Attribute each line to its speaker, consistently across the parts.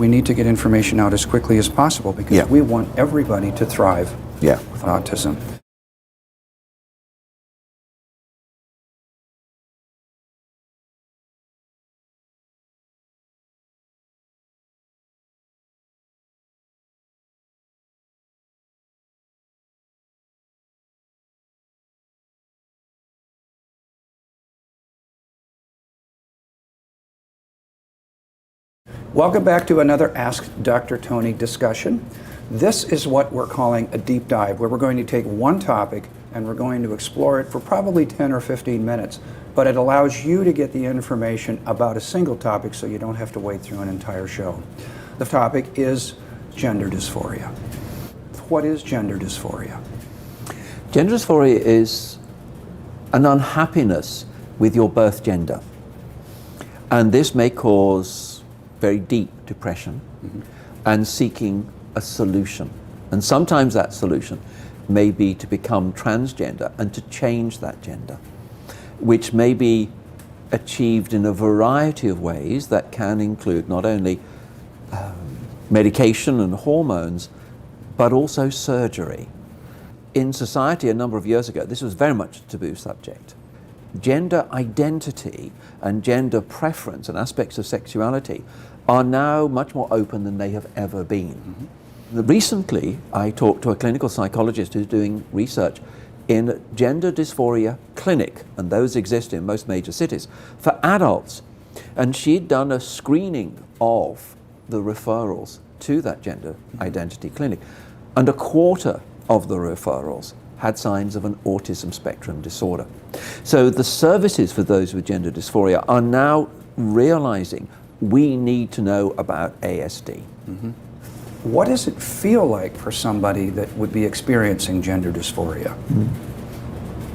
Speaker 1: we need to get information out as quickly as possible because we want everybody to thrive with autism. Welcome back to another Ask Dr. Tony discussion. This is what we're calling a deep dive, where we're going to take one topic and we're going to explore it for probably 10 or 15 minutes, but it allows you to get the information about a single topic so you don't have to wait through an entire show. The topic is gender dysphoria. What is gender dysphoria?
Speaker 2: Gender dysphoria is an unhappiness with your birth gender, and this may cause very deep depression and seeking a solution. And sometimes that solution may be to become transgender and to change that gender, which may be achieved in a variety of ways that can include not only medication and hormones, but also surgery. In society a number of years ago, this was very much a taboo subject. Gender identity and gender preference and aspects of sexuality are now much more open than they have ever been. Recently, I talked to a clinical psychologist who's doing research in a gender dysphoria clinic, and those exist in most major cities, for adults. And she'd done a screening of the referrals to that gender identity clinic, and a quarter of the referrals had signs of an autism spectrum disorder. So the services for those with gender dysphoria are now realizing we need to know about ASD.
Speaker 1: What does it feel like for somebody that would be experiencing gender dysphoria?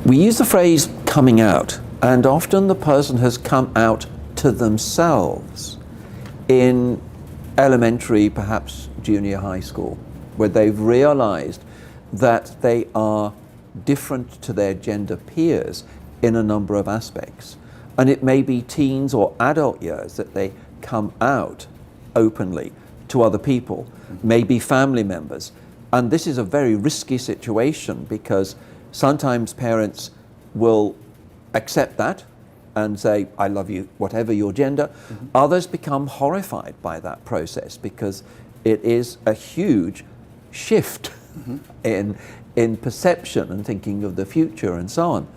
Speaker 2: We use the phrase coming out, and often the person has come out to themselves in elementary, perhaps junior high school, where they've realized that they are different to their gender peers in a number of aspects. And it may be teens or adult years that they come out openly to other people, maybe family members. And this is a very risky situation because sometimes parents will accept that and say, I love you, whatever your gender. Others become horrified by that process because it is a huge shift in perception and thinking of the future and so on.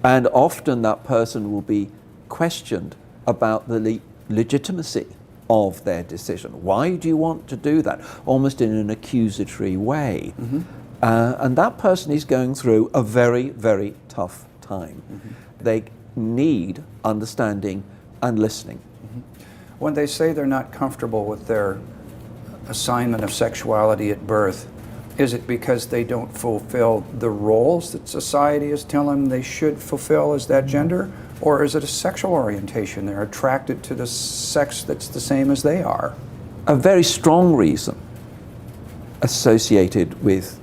Speaker 2: And often that person will be questioned about the legitimacy of their decision. Why do you want to do that? Almost in an accusatory way. And that person is going through a very, very tough time. They need understanding and listening.
Speaker 1: When they say they're not comfortable with their assignment of sexuality at birth, is it because they don't fulfill the roles that society is telling them they should fulfill as that gender? Or is it a sexual orientation? They're attracted to the sex that's the same as they are.
Speaker 2: A very strong reason associated with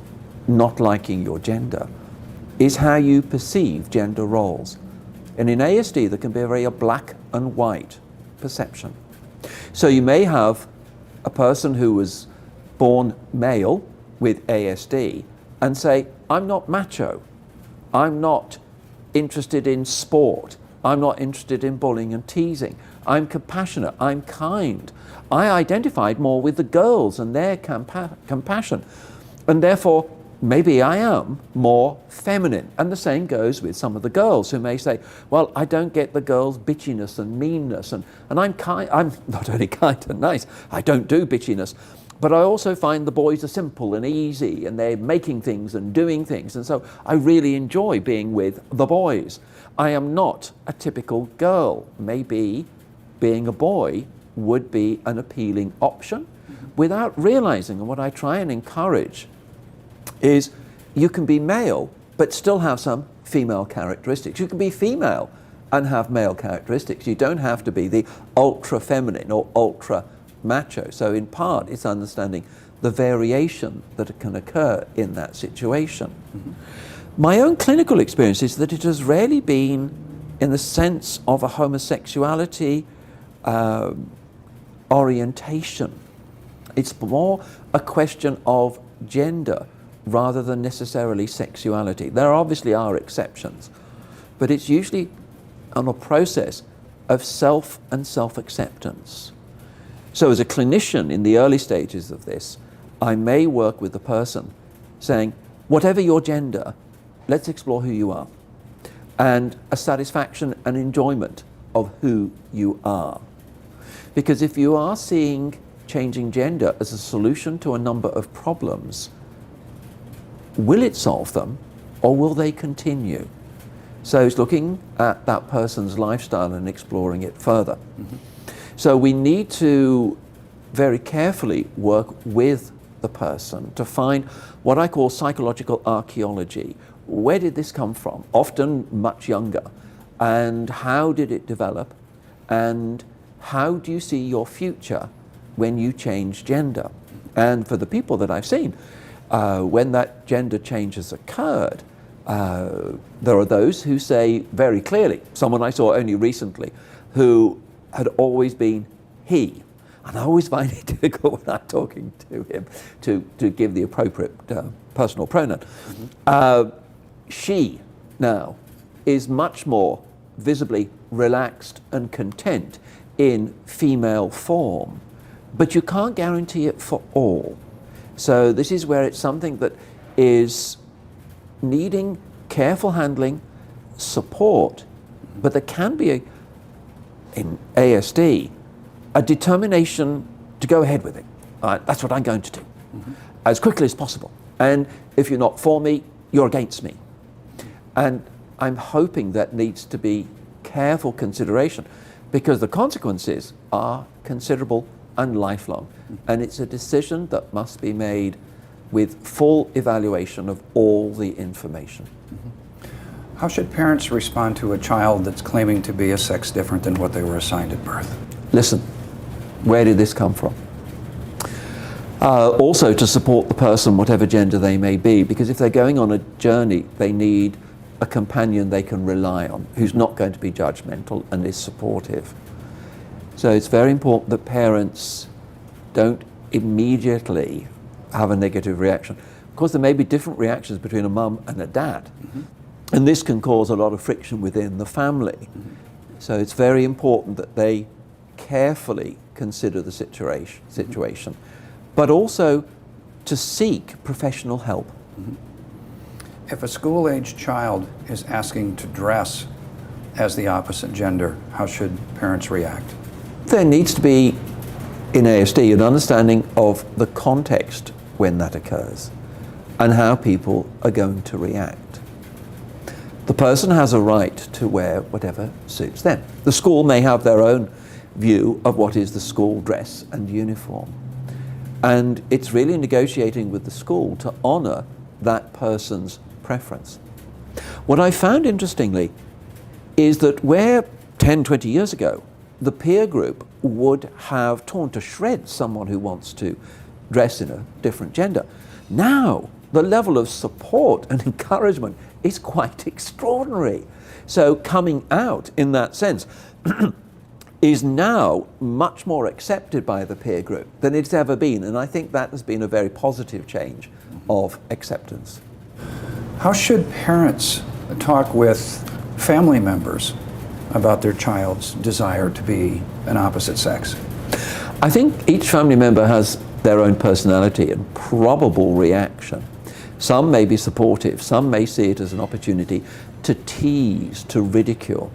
Speaker 2: not liking your gender is how you perceive gender roles. And in ASD, there can be a very black and white perception. So you may have a person who was born male with ASD and say, I'm not macho, I'm not interested in sport, I'm not interested in bullying and teasing, I'm compassionate, I'm kind. I identified more with the girls and their compassion, and therefore maybe I am more feminine. And the same goes with some of the girls who may say, well, I don't get the girls' bitchiness and meanness, and I'm kind, I'm not only kind and nice, I don't do bitchiness, but I also find the boys are simple and easy and they're making things and doing things, and so I really enjoy being with the boys. I am not a typical girl. Maybe being a boy would be an appealing option without realizing, and what I try and encourage is you can be male but still have some female characteristics. You can be female and have male characteristics. You don't have to be the ultra feminine or ultra macho. So in part it's understanding the variation that can occur in that situation. My own clinical experience is that it has rarely been in the sense of a homosexuality orientation It's more a question of gender rather than necessarily sexuality. There obviously are exceptions, but it's usually on a process of self and self-acceptance. So as a clinician in the early stages of this, I may work with the person saying, whatever your gender, let's explore who you are, and a satisfaction and enjoyment of who you are. Because if you are seeing changing gender as a solution to a number of problems, will it solve them or will they continue? So it's looking at that person's lifestyle and exploring it further. Mm-hmm. So we need to very carefully work with the person to find what I call psychological archaeology. Where did this come from? Often much younger. And how did it develop? And how do you see your future when you change gender? And for the people that I've seen, when that gender change has occurred, there are those who say very clearly, someone I saw only recently, who had always been he. And I always find it difficult when I'm talking to him to give the appropriate personal pronoun. Mm-hmm. She now is much more visibly relaxed and content in female form, but you can't guarantee it for all. So this is where it's something that is needing careful handling, support, but there can be, in ASD, a determination to go ahead with it. That's what I'm going to do, mm-hmm. as quickly as possible. And if you're not for me, you're against me. And I'm hoping that needs to be careful consideration, because the consequences are considerable and lifelong. And it's a decision that must be made with full evaluation of all the information.
Speaker 1: Mm-hmm. How should parents respond to a child that's claiming to be a sex different than what they were assigned at birth?
Speaker 2: Listen, where did this come from? Also to support the person, whatever gender they may be, because if they're going on a journey, they need a companion they can rely on, who's not going to be judgmental and is supportive. So it's very important that parents don't immediately have a negative reaction. Of course, there may be different reactions between a mum and a dad, mm-hmm. and this can cause a lot of friction within the family. Mm-hmm. So it's very important that they carefully consider the situation, mm-hmm. but also to seek professional help.
Speaker 1: Mm-hmm. If a school-aged child is asking to dress as the opposite gender, how should parents react?
Speaker 2: There needs to be, in ASD, an understanding of the context when that occurs and how people are going to react. The person has a right to wear whatever suits them. The school may have their own view of what is the school dress and uniform. And it's really negotiating with the school to honour that person's preference. What I found interestingly is that where 10, 20 years ago, the peer group would have torn to shreds someone who wants to dress in a different gender. Now, the level of support and encouragement is quite extraordinary. So coming out in that sense is now much more accepted by the peer group than it's ever been. And I think that has been a very positive change of acceptance.
Speaker 1: How should parents talk with family members about their child's desire to be an opposite sex?
Speaker 2: I think each family member has their own personality and probable reaction. Some may be supportive, some may see it as an opportunity to tease, to ridicule.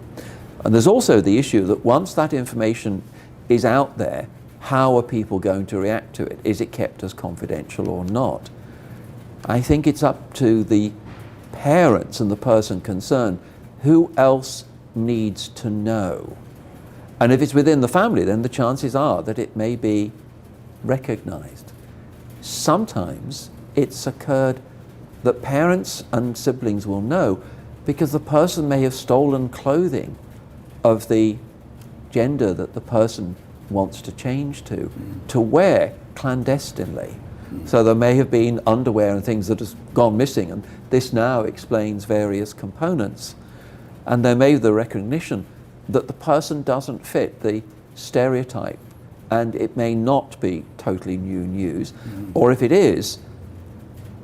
Speaker 2: And there's also the issue that once that information is out there, how are people going to react to it? Is it kept as confidential or not? I think it's up to the parents and the person concerned. Who else needs to know? And if it's within the family, then the chances are that it may be recognized. Sometimes it's occurred that parents and siblings will know because the person may have stolen clothing of the gender that the person wants to change to wear clandestinely. So there may have been underwear and things that have gone missing, and this now explains various components. And there may be the recognition that the person doesn't fit the stereotype and it may not be totally new news. Or if it is,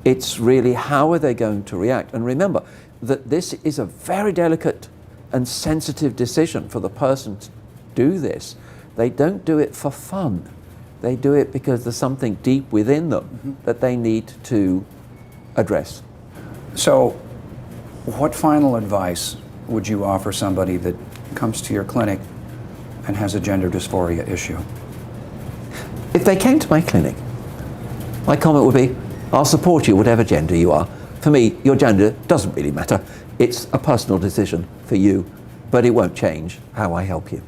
Speaker 2: it's really how are they going to react? And remember that this is a very delicate and sensitive decision for the person to do this. They don't do it for fun. They do it because there's something deep within them that they need to address.
Speaker 1: So, what final advice would you offer somebody that comes to your clinic and has a gender dysphoria issue?
Speaker 2: If they came to my clinic, my comment would be, I'll support you whatever gender you are. For me, your gender doesn't really matter. It's a personal decision for you, but it won't change how I help you.